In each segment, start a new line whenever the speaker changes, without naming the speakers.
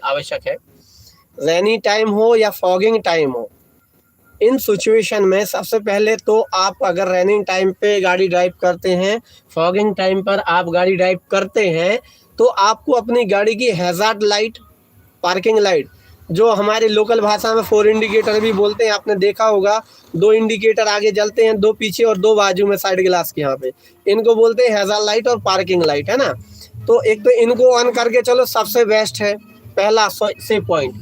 आवश्यक है। रेनी टाइम हो या फॉगिंग टाइम हो, इन सिचुएशन में सबसे पहले तो आप अगर रेनिंग टाइम पे गाड़ी ड्राइव करते हैं, फॉगिंग टाइम पर आप गाड़ी ड्राइव करते हैं, तो आपको अपनी गाड़ी की हैजार्ड लाइट, पार्किंग लाइट, जो हमारे लोकल भाषा में 4 इंडिकेटर भी बोलते हैं, आपने देखा होगा, 2 इंडिकेटर आगे जलते हैं, 2 पीछे और 2 बाजू में साइड ग्लास के यहाँ पे, इनको बोलते हैं हैजार्ड लाइट और पार्किंग लाइट, है ना। तो एक तो इनको ऑन करके चलो, सबसे बेस्ट है, पहला से पॉइंट।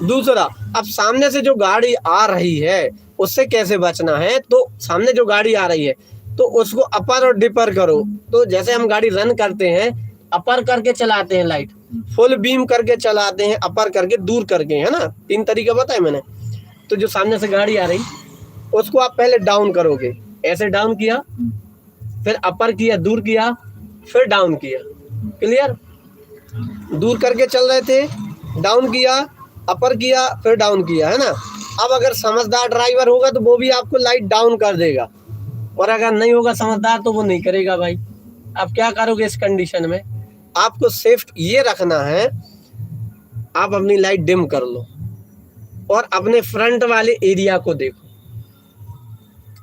दूसरा, अब सामने से जो गाड़ी आ रही है उससे कैसे बचना है, तो सामने जो गाड़ी आ रही है तो उसको अपर और डिपर करो। तो जैसे हम गाड़ी रन करते हैं, अपर करके चलाते हैं लाइट, फुल बीम करके चलाते हैं, अपर करके, दूर करके, है ना, 3 तरीका बताए मैंने। तो जो सामने से गाड़ी आ रही उसको आप पहले डाउन करोगे, ऐसे डाउन किया, फिर अपर किया, दूर किया, फिर डाउन किया, क्लियर। दूर करके चल रहे थे, डाउन किया, अपर किया, फिर डाउन किया, है ना। अब अगर समझदार ड्राइवर होगा तो वो भी आपको लाइट डाउन कर देगा, और अगर नहीं होगा समझदार तो वो नहीं करेगा भाई। अब क्या करोगे इस कंडीशन में, आपको सेफ ये रखना है, आप अपनी लाइट डिम कर लो और अपने फ्रंट वाले एरिया को देखो,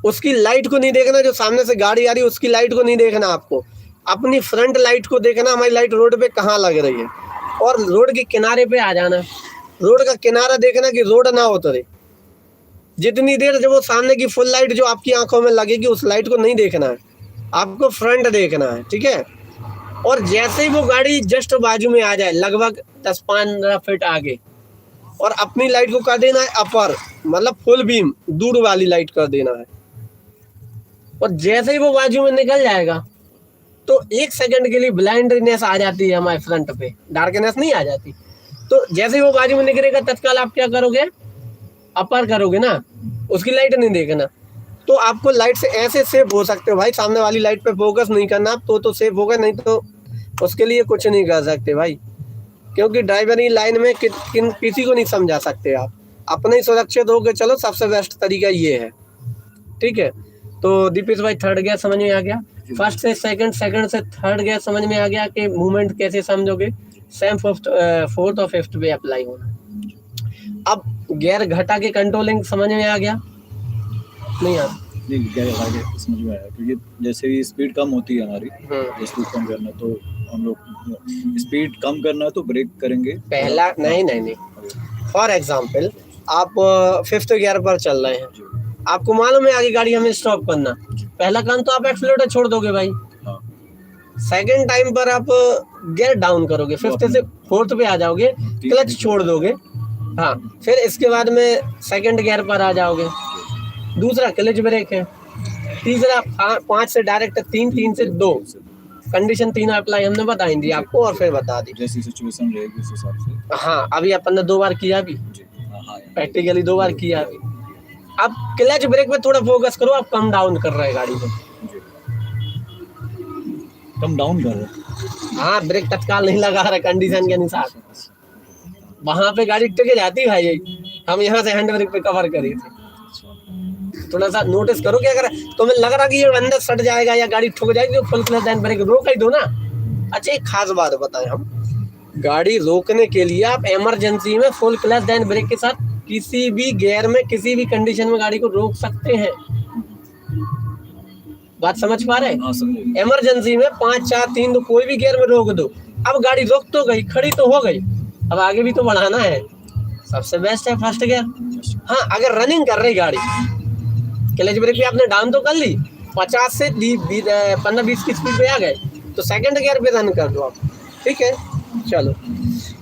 उसकी लाइट को नहीं देखना, जो सामने से गाड़ी आ रही है उसकी लाइट को नहीं देखना, आपको अपनी फ्रंट लाइट को देखना, हमारी लाइट रोड पे कहाँ लग रही है, और रोड के किनारे पे आ जाना, रोड का किनारा देखना कि रोड ना उतरे। जितनी देर जब वो सामने की फुल लाइट जो आपकी आंखों में लगेगी, उस लाइट को नहीं देखना है, आपको फ्रंट देखना है, ठीक है। और जैसे ही वो गाड़ी जस्ट बाजू में आ जाए, लगभग 10-15 फीट आगे, और अपनी लाइट को कर देना है अपर, मतलब फुल बीम, दूर वाली लाइट कर देना है। और जैसे ही वो बाजू में निकल जाएगा तो 1 सेकंड के लिए ब्लाइंडनेस आ जाती है हमारे फ्रंट पे, डार्कनेस नहीं आ जाती। तो जैसे ही वो बाजू में निकलेगा तत्काल आप क्या करोगे, अपर करोगे ना, उसकी लाइट नहीं देखना। तो आपको लाइट से ऐसे सेफ हो सकते हो भाई, सामने वाली लाइट पे फोकस नहीं करना तो सेफ होगा, नहीं तो उसके लिए कुछ नहीं कर सकते भाई, क्योंकि ड्राइवरी लाइन में किसी को नहीं समझा सकते आप, अपने ही सुरक्षित होकर चलो, सबसे बेस्ट तरीका ये है, ठीक है। तो दीपेश भाई, थर्ड गियर समझ में आ गया, फर्स्ट से सेकंड, सेकंड से थर्ड गियर समझ में आ गया कि मूवमेंट कैसे समझोगे, सेम फोर्थ और फिफ्थ पे अप्लाई होना। अब गियर घटा के कंट्रोलिंग समझ में आ गया, नहीं आ
नहीं गियर घटा के समझ में आया, क्योंकि जैसे ही स्पीड कम होती है हमारी, स्पीड कम करना तो हम लोग स्पीड कम करना है तो ब्रेक करेंगे
पहला, नहीं, फॉर एग्जाम्पल आप 5th गियर पर चल रहे हैं, आपको मालूम है आगे गाड़ी हमें स्टॉप करना, पहला काम तो आप एक्सीलरेटर छोड़ दोगे भाई, सेकंड टाइम पर आप गियर डाउन करोगे, 5th से 4th पे आ जाओगे, क्लच छोड़ दोगे, हाँ, फिर इसके बाद में सेकंड गियर पर आ जाओगे, दूसरा क्लच ब्रेक है, तीसरा 5 से डायरेक्ट 3, 3 से 2, कंडीशन 3 अप्लाई हमने बता दी आपको, और फिर बता दी
जैसी सिचुएशन रहेगी उस हिसाब से।
हाँ, अभी अपन ने 2 बार किया भी, प्रैक्टिकली 2 बार किया भी। अब क्लच ब्रेक पे थोड़ा फोकस करो, आप कम डाउन कर रहे हैं गाड़ी को,
कम डाउन कर रहे,
हाँ, ब्रेक तत्काल नहीं लगा रहा कंडीशन के अनुसार, वहां पे गाड़ी टिक जाती भाई, हम यहाँ से हैंड ब्रेक पे कवर करे थे। थोड़ा सा नोटिस करो कि अगर तुम्हें लग रहा कि ये अंदर सट जाएगा या गाड़ी ठुक जाएगी तो फुल क्लच हैंड ब्रेक रोक ही दो ना। अच्छा, एक खास बात बताएं हम, गाड़ी रोकने के लिए आप इमरजेंसी में फुल क्लच हैंड ब्रेक के साथ किसी भी गियर में, किसी भी कंडीशन में गाड़ी को रोक सकते हैं, बात समझ पा रहे हैं। इमरजेंसी में 5, 4, 3 तो कोई भी गियर में रोक दो, अब गाड़ी रोक तो गई, खड़ी तो हो गई, अब आगे भी तो बढ़ाना है, सबसे बेस्ट है फर्स्ट गियर। हाँ, अगर रनिंग कर रही गाड़ी, क्लच ब्रेक भी आपने डाउन तो कर ली, 50 से 15-20 की स्पीड पे आ गए, तो सेकंड गियर पे रन कर दो आप, ठीक है। चलो,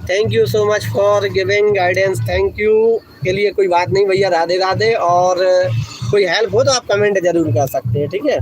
thank you so much for giving guidance, thank you के लिए कोई बात नहीं भैया, राधे राधे। और कोई हेल्प हो तो आप कमेंट जरूर कर सकते हैं, ठीक है।